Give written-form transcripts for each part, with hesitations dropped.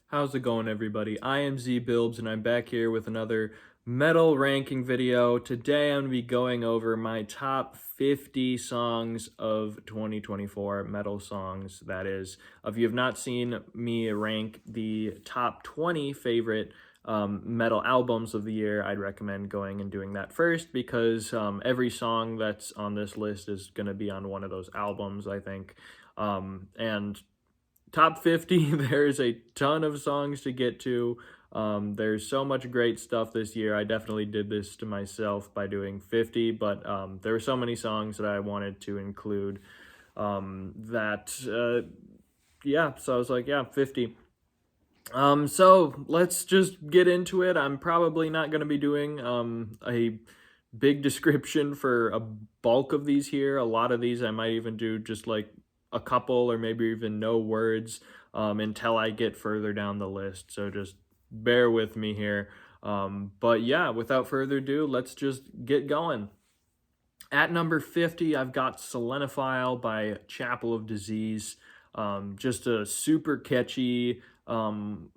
How's it going, everybody? I am ZBilbs, and I'm back here with another metal ranking video. Today, I'm going to be going over my top 50 songs of 2024, metal songs, that is. If you have not seen me rank the top 20 favorite metal albums of the year, I'd recommend going and doing that first because every song that's on this list is going to be on one of those albums, I think. And top 50, there's a ton of songs to get to. There's so much great stuff this year. I definitely did this to myself by doing 50, but there were so many songs that I wanted to include yeah, so I was like, yeah, 50. So let's just get into it. I'm probably not going to be doing a big description for a bulk of these here. A lot of these I might even do just like a couple or maybe even no words until I get further down the list. So just bear with me here. But yeah, without further ado, let's just get going. At number 50, I've got Selenophile by Chapel of Disease. Just a super catchy, fun,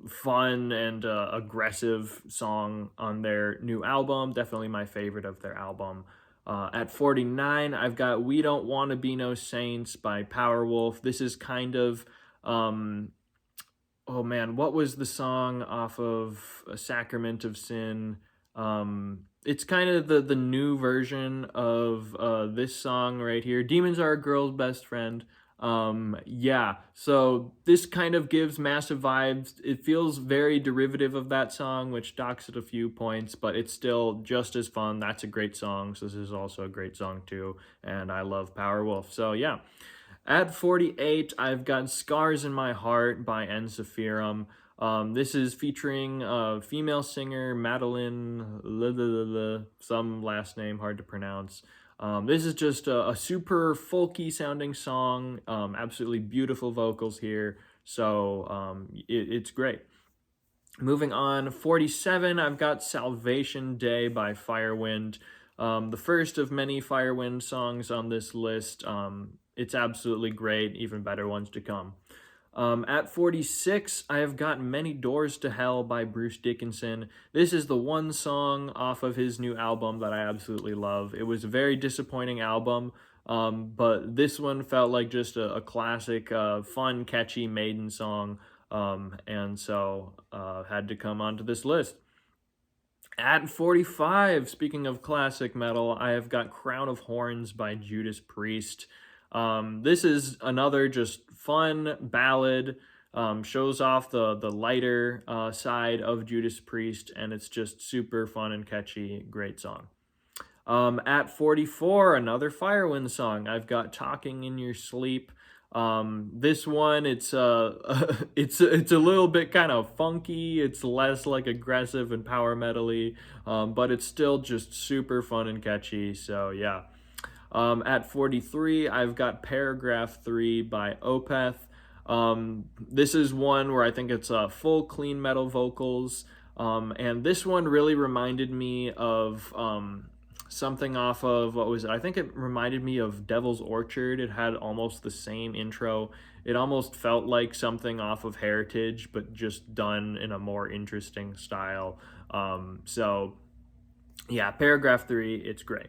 and aggressive song on their new album. Definitely my favorite of their album. At 49, I've got We Don't Want to Be No Saints by Powerwolf. This is kind of, oh man, what was the song off of A Sacrament of Sin? It's kind of the new version of this song right here. Demons Are a Girl's Best Friend. Yeah, so this kind of gives massive vibes. It feels very derivative of that song, which docks it a few points, but it's still just as fun. That's a great song, so this is also a great song too, and I love Powerwolf. So yeah. At 48, I've got Scars in My Heart by Ensephirum. This is featuring a female singer, Madeline, some last name hard to pronounce. This is just a super folky sounding song, absolutely beautiful vocals here, so it's great. Moving on, 47, I've got Salvation Day by Firewind. The first of many Firewind songs on this list. It's absolutely great, even better ones to come. At 46, I have got Many Doors to Hell by Bruce Dickinson. This is the one song off of his new album that I absolutely love. It was a very disappointing album, but this one felt like just a classic, fun, catchy Maiden song, and so had to come onto this list. At 45, speaking of classic metal, I have got Crown of Horns by Judas Priest. This is another just fun ballad, shows off the lighter side of Judas Priest, and it's just super fun and catchy, great song. At 44, another Firewind song. I've got Talking in Your Sleep. This one, it's it's a little bit kind of funky. It's less like aggressive and power metal-y, but it's still just super fun and catchy. So yeah. At 43, I've got Paragraph 3 by Opeth. This is one where I think it's full clean metal vocals, and this one really reminded me of something off of, what was it? I think it reminded me of Devil's Orchard. It had almost the same intro. It almost felt like something off of Heritage, but just done in a more interesting style. So yeah, Paragraph 3, it's great.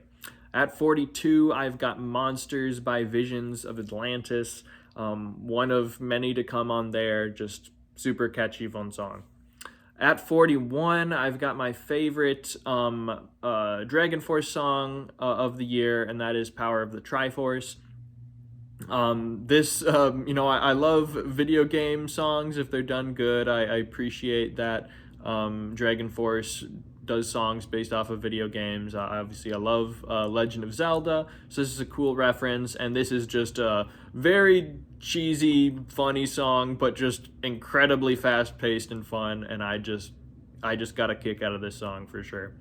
At 42, I've got Monsters by Visions of Atlantis. One of many to come on there, just super catchy, fun song. At 41, I've got my favorite Dragon Force song of the year, and that is Power of the Triforce. I love video game songs if they're done good. I appreciate that Dragon Force does songs based off of video games. Obviously, I love Legend of Zelda, so this is a cool reference, and this is just a very cheesy, funny song, but just incredibly fast-paced and fun, and I just got a kick out of this song for sure.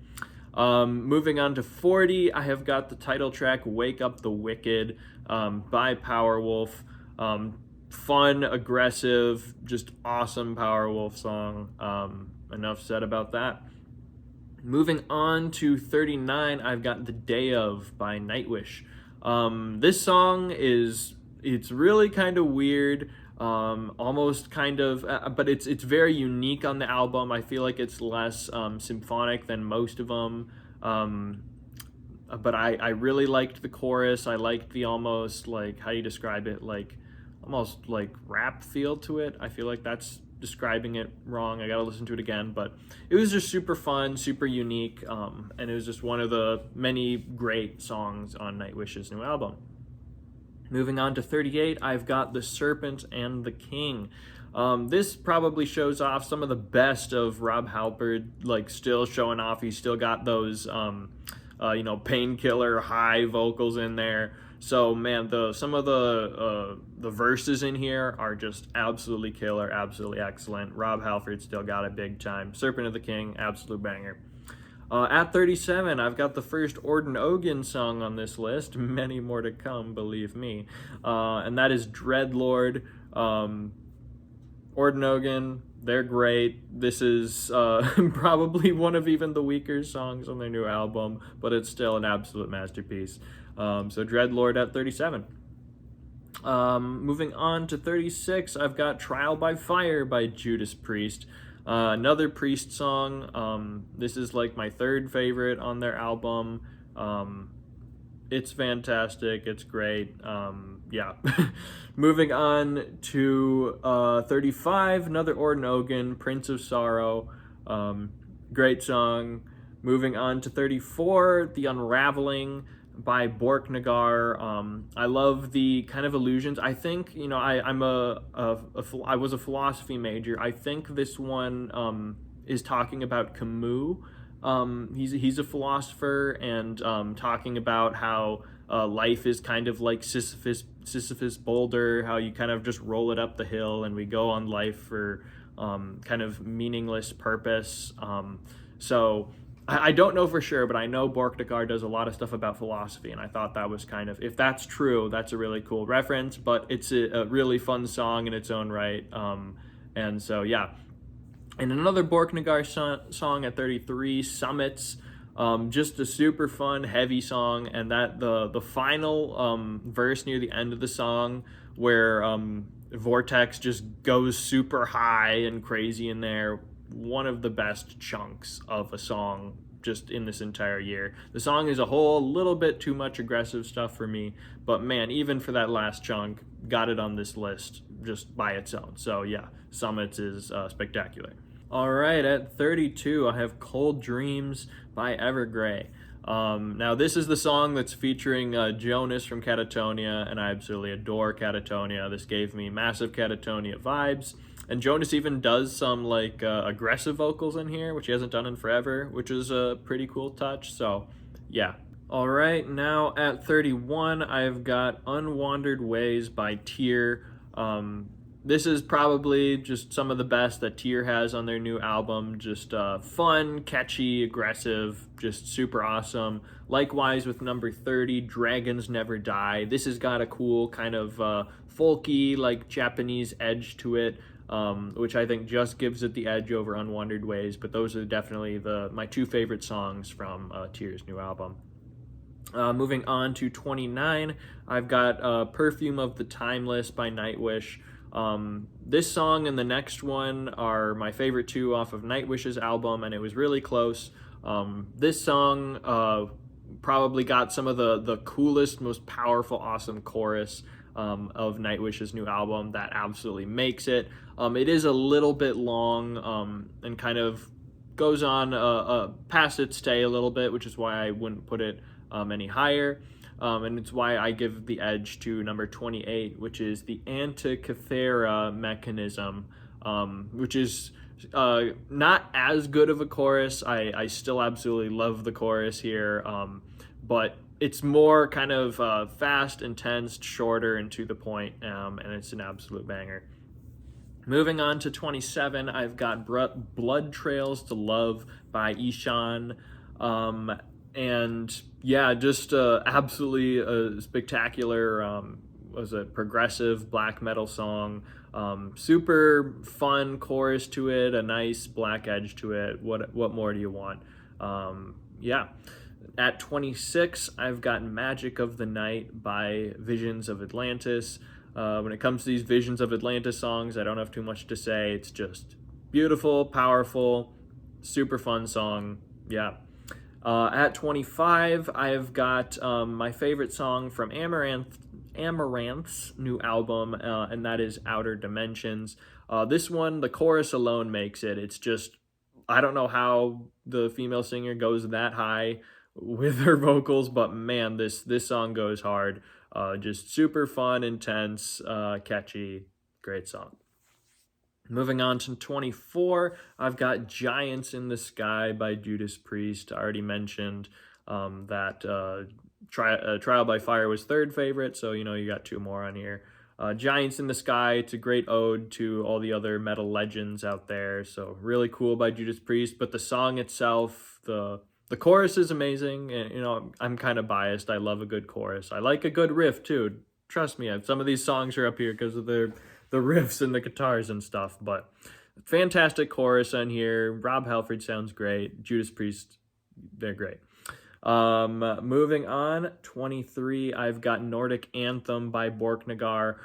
Moving on to 40, I have got the title track Wake Up the Wicked by Powerwolf. Fun, aggressive, just awesome Powerwolf song. Enough said about that. Moving on to 39, I've got The Day Of by Nightwish. This song it's really kind of weird. almost kind of, but it's very unique on the album. I feel like it's less symphonic than most of them. But I really liked the chorus. I liked the almost, like, how do you describe it? Like almost like rap feel to it. I feel like that's describing it wrong. I gotta listen to it again, but it was just super fun, super unique, and it was just one of the many great songs on Nightwish's new album. Moving on to 38, I've got The Serpent and the King. This probably shows off some of the best of Rob Halpert, like still showing off. He's still got those, painkiller high vocals in there. So man, some of the verses in here are just absolutely killer, absolutely excellent. Rob Halford still got it big time. Serpent of the King, absolute banger. At 37, I've got the first Orden Ogan song on this list. Many more to come, believe me. And that is Dreadlord. Orden Ogan, they're great. This is probably one of even the weaker songs on their new album, but it's still an absolute masterpiece. So Dreadlord at 37. Moving on to 36, I've got Trial by Fire by Judas Priest. Another Priest song. This is like my third favorite on their album. It's fantastic. It's great. Yeah. Moving on to 35, another Orden Ogan, Prince of Sorrow. Great song. Moving on to 34, The Unraveling by Borknagar. I love the kind of illusions. I think, I was a philosophy major. I think this one is talking about Camus. He's a philosopher, and talking about how life is kind of like Sisyphus boulder, how you kind of just roll it up the hill, and we go on life for kind of meaningless purpose. So I don't know for sure, but I know Borknagar does a lot of stuff about philosophy, and I thought that was kind of, if that's true, that's a really cool reference, but it's a really fun song in its own right. And so, yeah. And another Borknagar song at 33, Summits. Just a super fun, heavy song, and that the final verse near the end of the song, where Vortex just goes super high and crazy in there, one of the best chunks of a song just in this entire year. The song as a whole, a little bit too much aggressive stuff for me, but man, even for that last chunk, got it on this list just by its own. So yeah, Summits is spectacular. All right, at 32, I have Cold Dreams by Evergrey. Now, this is the song that's featuring Jonas from Catatonia, and I absolutely adore Catatonia. This gave me massive Catatonia vibes. And Jonas even does some like aggressive vocals in here, which he hasn't done in forever, which is a pretty cool touch. So, yeah. All right, now at 31, I've got Unwandered Ways by Tyr. This is probably just some of the best that Tyr has on their new album. Just fun, catchy, aggressive, just super awesome. Likewise with number 30, Dragons Never Die. This has got a cool kind of folky, like Japanese edge to it, which I think just gives it the edge over Unwandered Ways. But those are definitely my two favorite songs from Tyr's new album. Moving on to 29, I've got Perfume of the Timeless by Nightwish. This song and the next one are my favorite two off of Nightwish's album, and it was really close. This song probably got some of the coolest, most powerful, awesome chorus of Nightwish's new album that absolutely makes it. It is a little bit long and kind of goes on past its stay a little bit, which is why I wouldn't put it any higher. And it's why I give the edge to number 28, which is the Antikythera Mechanism, which is not as good of a chorus. I still absolutely love the chorus here, but it's more kind of fast, intense, shorter, and to the point, and it's an absolute banger. Moving on to 27, I've got Blood Trails to Love by Ishan. And yeah, just absolutely a spectacular, was a progressive black metal song. Super fun chorus to it, a nice black edge to it. What more do you want? Yeah. At 26, I've got Magic of the Night by Visions of Atlantis. When it comes to these Visions of Atlantis songs, I don't have too much to say. It's just beautiful, powerful, super fun song. Yeah. At 25, I've got my favorite song from Amaranth's new album, and that is Outer Dimensions. This one, the chorus alone makes it. It's just, I don't know how the female singer goes that high with her vocals, but man, this song goes hard. Just super fun, intense, catchy, great song. Moving on to 24, I've got Giants in the Sky by Judas Priest. I already mentioned that Trial by Fire was third favorite, so you got two more on here. Giants in the Sky, it's a great ode to all the other metal legends out there, so really cool by Judas Priest, but the song itself, the chorus is amazing, and I'm kind of biased. I love a good chorus. I like a good riff too. Trust me, some of these songs are up here because of the riffs and the guitars and stuff, but fantastic chorus on here. Rob Halford sounds great. Judas Priest, they're great. Moving on, 23, I've got Nordic Anthem by Borknagar.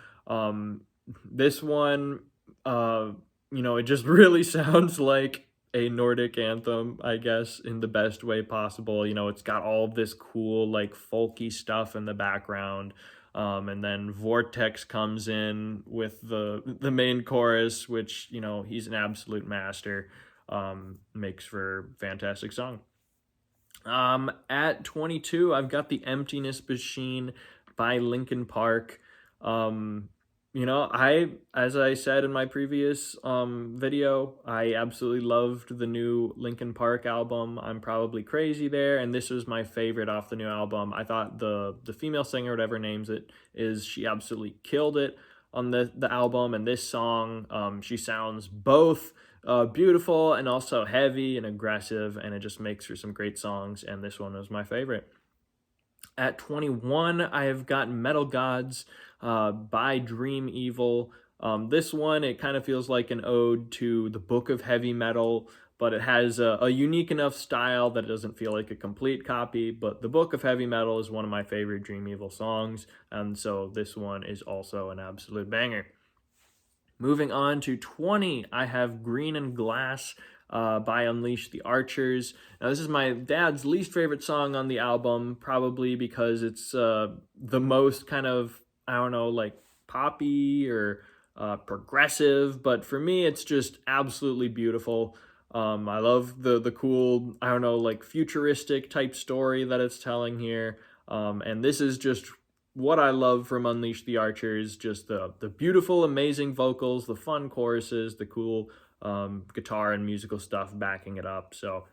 This one, it just really sounds like a Nordic anthem, I guess, in the best way possible. It's got all of this cool, like, folky stuff in the background. And then Vortex comes in with the main chorus, which, he's an absolute master. Makes for a fantastic song. At 22, I've got The Emptiness Machine by Linkin Park. As I said in my previous video, I absolutely loved the new Linkin Park album. I'm Probably Crazy there, and this was my favorite off the new album. I thought the female singer, whatever names it is, she absolutely killed it on the album, and this song, she sounds both beautiful and also heavy and aggressive, and it just makes for some great songs, and this one was my favorite. At 21, I have got Metal Gods by Dream Evil. This one, it kind of feels like an ode to the book of heavy metal, but it has a unique enough style that it doesn't feel like a complete copy. But the book of heavy metal is one of my favorite Dream Evil songs, and so this one is also an absolute banger. Moving on to 20, I have Green and Glass by Unleash the Archers. Now, this is my dad's least favorite song on the album, probably because it's the most kind of, I don't know, like poppy or progressive, but for me, it's just absolutely beautiful. I love the cool, I don't know, like futuristic type story that it's telling here, and this is just what I love from Unleash the Archers, just the beautiful, amazing vocals, the fun choruses, the cool guitar and musical stuff backing it up. So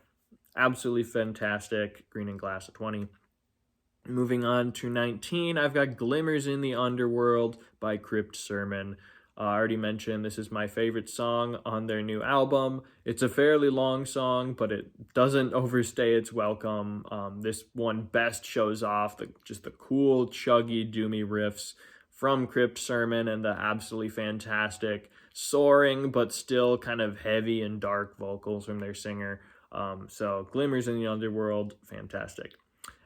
absolutely fantastic. Green and Glass at 20. Moving on to 19, I've got Glimmers in the Underworld by Crypt Sermon. I already mentioned this is my favorite song on their new album. It's a fairly long song, but it doesn't overstay its welcome. This one best shows off just the cool, chuggy, doomy riffs from Crypt Sermon and the absolutely fantastic, soaring but still kind of heavy and dark vocals from their singer. So Glimmers in the Underworld, fantastic.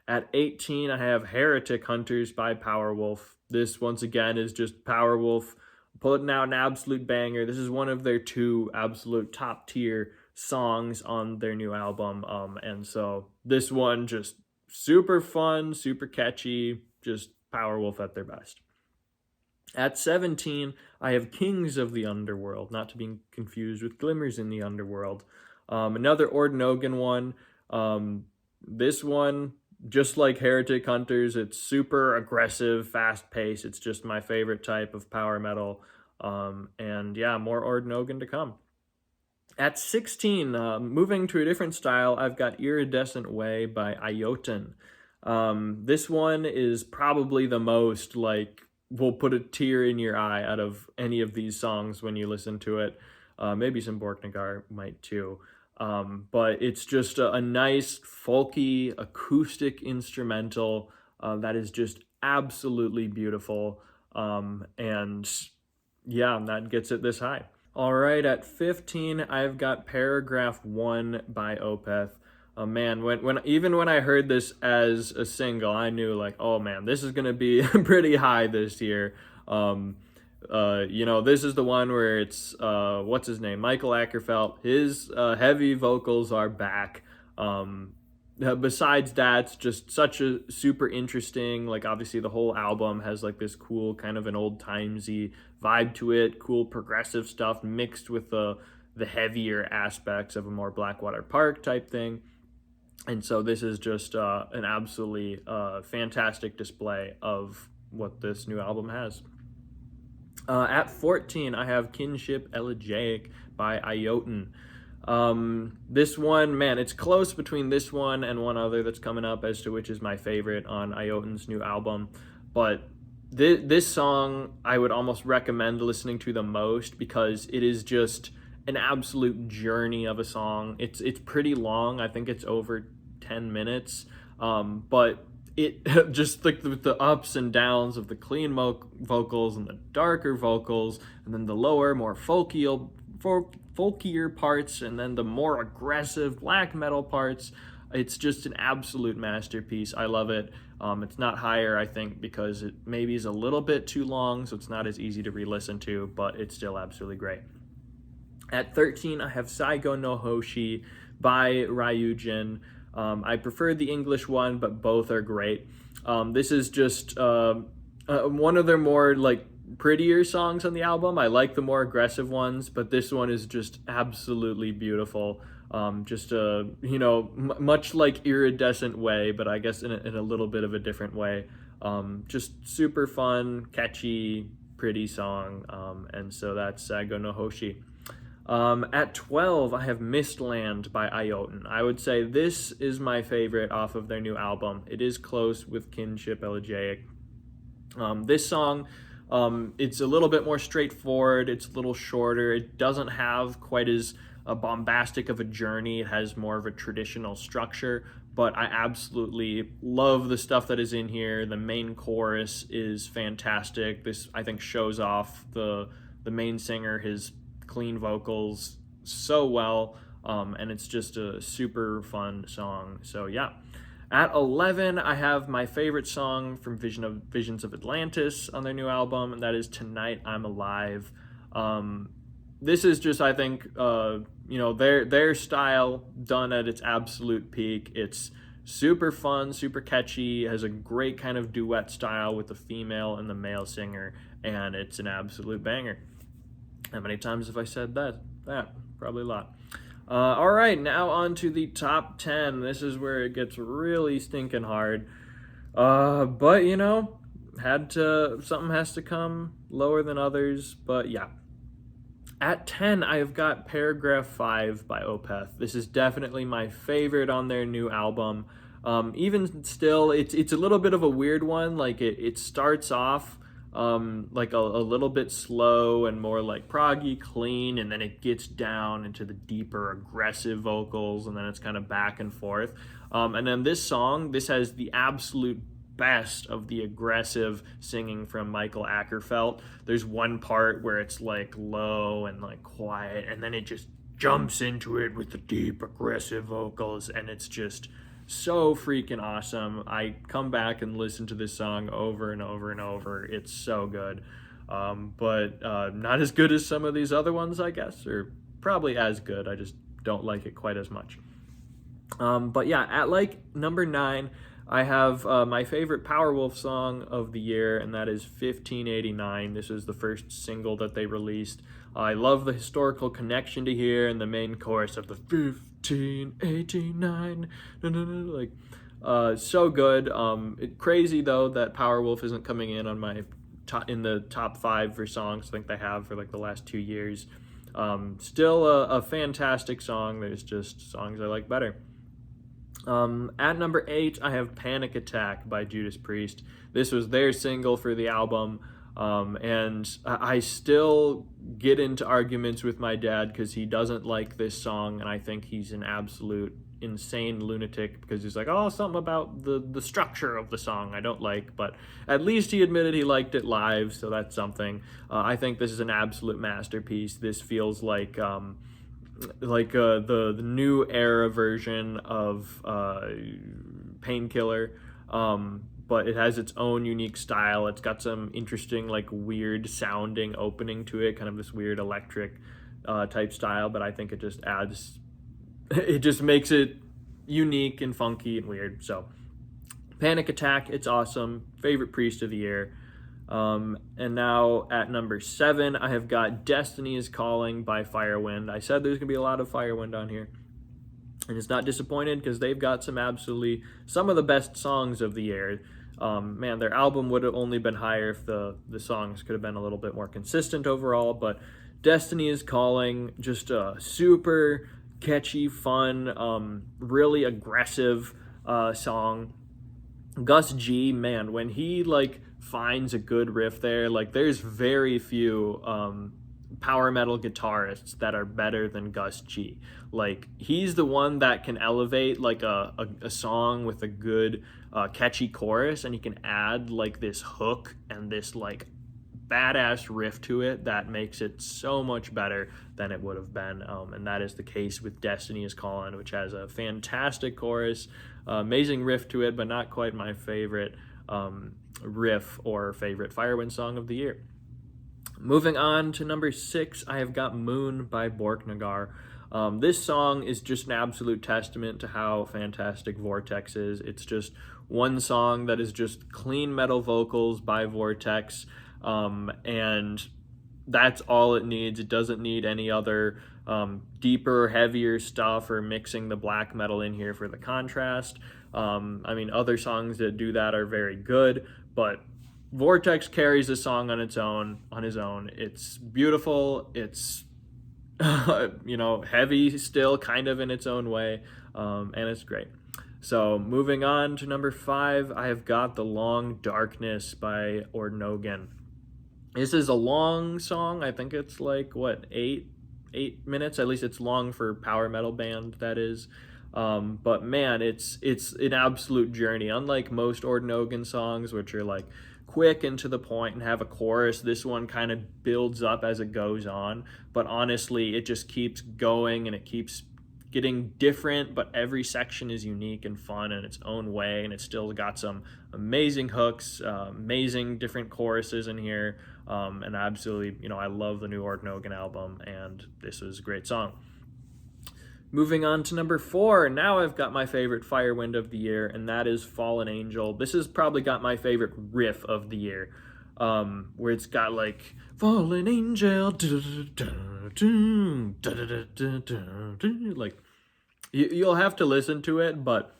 At 18, I have Heretic Hunters by Powerwolf. This, once again, is just Powerwolf putting out an absolute banger. This is one of their two absolute top tier songs on their new album. And so this one just super fun, super catchy, just Powerwolf at their best. At 17, I have Kings of the Underworld, not to be confused with Glimmers in the Underworld. Another Ordinogan one. This one, just like Heretic Hunters, it's super aggressive, fast-paced. It's just my favorite type of power metal. And yeah, more Ordinogan to come. At 16, moving to a different style, I've got Iridescent Way by Ioten. This one is probably the most, will put a tear in your eye out of any of these songs when you listen to it. Maybe some Borknagar might too. But it's just a nice, folky, acoustic instrumental that is just absolutely beautiful. And yeah, that gets it this high. All right, at 15, I've got Paragraph 1 by Opeth. Man, when I heard this as a single, I knew oh man, this is gonna be pretty high this year. This is the one where it's what's his name, Michael Ackerfeld. His heavy vocals are back. Besides that, it's just such a super interesting, like, obviously the whole album has like this cool kind of an old timesy vibe to it, cool progressive stuff mixed with the heavier aspects of a more Blackwater Park type thing. And so this is just an absolutely fantastic display of what this new album has. At 14, I have Kinship Elegiac by Ioten. This one, man, it's close between this one and one other that's coming up as to which is my favorite on Ioten's new album. But this song I would almost recommend listening to the most because it is just an absolute journey of a song. It's pretty long. I think it's over 10 minutes. But it just like the ups and downs of the clean vocals and the darker vocals, and then the lower, more folkier parts, and then the more aggressive black metal parts. It's just an absolute masterpiece. I love it. It's not higher, I think, because it maybe is a little bit too long, so it's not as easy to re-listen to, but it's still absolutely great. At 13, I have Saigo no Hoshi by Ryujin. I prefer the English one, but both are great. This is just one of their more like prettier songs on the album. I like the more aggressive ones, but this one is just absolutely beautiful. Just much like Iridescent Way, but I guess in a little bit of a different way. Just super fun, catchy, pretty song. And so that's Saigo no Hoshi. At 12, I have Mistland by Ioten. I would say this is my favorite off of their new album. It is close with Kinship Elegiac. This song, it's a little bit more straightforward. It's a little shorter. It doesn't have quite as bombastic of a journey. It has more of a traditional structure, but I absolutely love the stuff that is in here. The main chorus is fantastic. This, I think, shows off the main singer, his clean vocals so well, and it's just a super fun song. So yeah. At 11, I have my favorite song from Visions of Atlantis on their new album, and that is Tonight I'm Alive. This is just, I think, their style done at its absolute peak. It's super fun, super catchy, has a great kind of duet style with the female and the male singer, and it's an absolute banger. How many times have I said that? Probably a lot. All right, now on to the top 10. This is where it gets really stinking hard. But something has to come lower than others. But yeah. At 10, I have got Paragraph 5 by Opeth. This is definitely my favorite on their new album. Even still, it's a little bit of a weird one. Like it starts off like a little bit slow and more like proggy, clean, and then it gets down into the deeper aggressive vocals, and then it's kind of back and forth. And then this has the absolute best of the aggressive singing from Michael Ackerfeld. There's one part where it's like low and like quiet, and then it just jumps into it with the deep aggressive vocals, and it's just so freaking awesome. I come back and listen to this song over and over and over. It's so good. But not as good as some of these other ones, I guess, or probably as good. I just don't like it quite as much. But yeah, at like number 9, I have my favorite Powerwolf song of the year, and that is 1589. This is the first single that they released. I love the historical connection to here and the main chorus of the 1589, like so good. Crazy though that Powerwolf isn't coming in on my in the top 5 for songs. I think they have for like the last 2 years. Still a fantastic song. There's just songs I like better. At number 8, I have Panic Attack by Judas Priest. This was their single for the album. And I still get into arguments with my dad because he doesn't like this song, and I think he's an absolute insane lunatic because he's like, oh, something about the structure of the song I don't like, but at least he admitted he liked it live, so that's something. I think this is an absolute masterpiece. This feels like the new era version of Painkiller. but it has its own unique style. It's got some interesting, like, weird sounding opening to it, kind of this weird electric type style, but I think it just adds, it just makes it unique and funky and weird. So Panic Attack, it's awesome. Favorite Priest of the year. And now at number 7, I have got Destiny is Calling by Firewind. I said there's going to be a lot of Firewind on here. And it's not disappointed because they've got some of the best songs of the year. Man, their album would have only been higher if the songs could have been a little bit more consistent overall. But Destiny is Calling, just a super catchy, fun, really aggressive song. Gus G, man, when he like finds a good riff there, like there's very few power metal guitarists that are better than Gus G. Like he's the one that can elevate like a song with a good catchy chorus, and he can add like this hook and this like badass riff to it that makes it so much better than it would have been. And that is the case with Destiny is Calling, which has a fantastic chorus, amazing riff to it, but not quite my favorite riff or favorite Firewind song of the year. Moving on to number 6, I have got Moon by Borknagar. This song is just an absolute testament to how fantastic Vortex is. It's just one song that is just clean metal vocals by Vortex, and that's all it needs. It doesn't need any other deeper, heavier stuff or mixing the black metal in here for the contrast. I mean, other songs that do that are very good, but Vortex carries the song on his own. It's beautiful. It's heavy still, kind of in its own way, and it's great. So moving on to number 5, I have got The Long Darkness by Ordnogan. This is a long song. I think it's like, what, 8 minutes? At least it's long for power metal band, that is. But man, it's an absolute journey. Unlike most Ordnogan songs, which are like quick and to the point and have a chorus, this one kind of builds up as it goes on. But honestly, it just keeps going and it keeps getting different, but every section is unique and fun in its own way, and it's still got some amazing hooks, amazing different choruses in here, and absolutely, I love the new Ordnogan album, and this was a great song. Moving on to number 4, now I've got my favorite Firewind of the year, and that is Fallen Angel. This has probably got my favorite riff of the year, where it's got like Fallen Angel, like you'll have to listen to it, but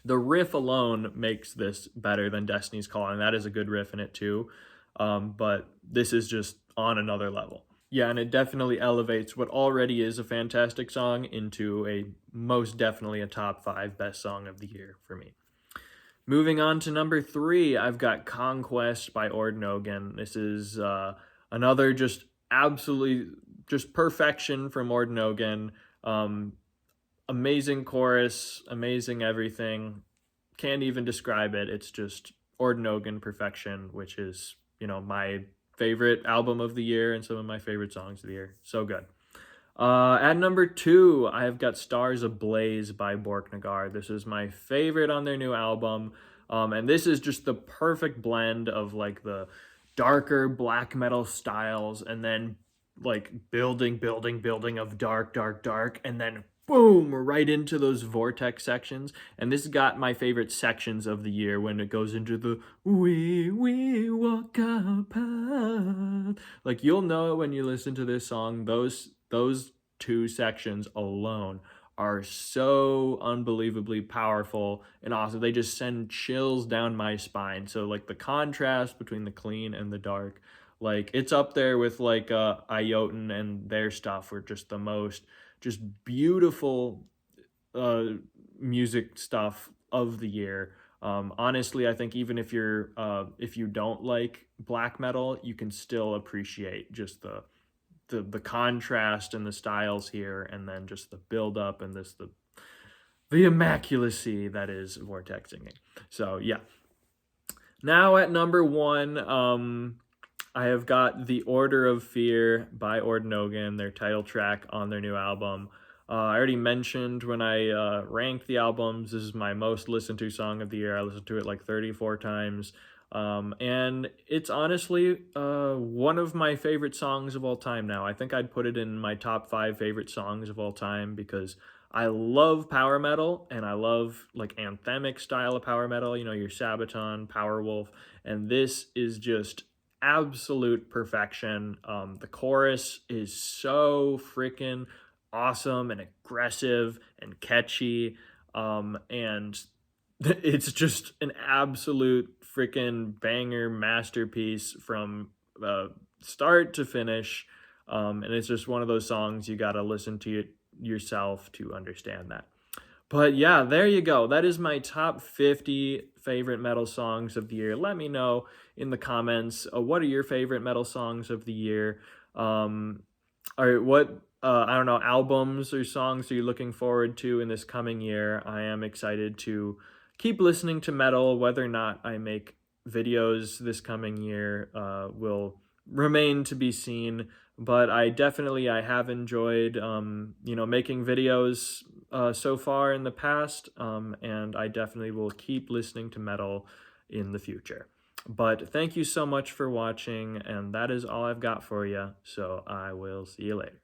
the riff alone makes this better than Destiny's Calling. That is a good riff in it too, but this is just on another level. Yeah, and it definitely elevates what already is a fantastic song into a most definitely a top 5 best song of the year for me. Moving on to number 3, I've got Conquest by Ordnogan. This is another just absolutely just perfection from Ordnogan. Amazing chorus, amazing everything. Can't even describe it. It's just Ordnogan perfection, which is, my favorite album of the year and some of my favorite songs of the year. So good. At number 2, I have got Stars Ablaze by Borknagar. This is my favorite on their new album. And this is just the perfect blend of like the darker black metal styles and then like building of dark, and then boom, right into those Vortex sections. And this has got my favorite sections of the year when it goes into the we walk our path. Like you'll know it when you listen to this song. Those 2 sections alone are so unbelievably powerful and awesome. They just send chills down my spine. So like the contrast between the clean and the dark, like it's up there with like Ioten and their stuff were just the most just beautiful music stuff of the year. Honestly, I think even if you don't like black metal, you can still appreciate just the contrast and the styles here, and then just the build up and the immaculacy that is Vortex singing. So yeah. Now at number 1, I have got The Order of Fear by Ordnogan, their title track on their new album. I already mentioned when I ranked the albums, this is my most listened to song of the year. I listened to it like 34 times. And it's honestly one of my favorite songs of all time now. I think I'd put it in my top 5 favorite songs of all time because I love power metal and I love like anthemic style of power metal, you know, your Sabaton, Powerwolf, and this is just absolute perfection. The chorus is so freaking awesome and aggressive and catchy. And it's just an absolute freaking banger masterpiece from start to finish. And it's just one of those songs you got to listen to it yourself to understand that. But yeah, there you go. That is my top 50 favorite metal songs of the year. Let me know in the comments what are your favorite metal songs of the year? Or what I don't know, albums or songs are you looking forward to in this coming year? I am excited to keep listening to metal. Whether or not I make videos this coming year will remain to be seen. But I have enjoyed making videos so far in the past, and I definitely will keep listening to metal in the future. But thank you so much for watching, and that is all I've got for you. So I will see you later.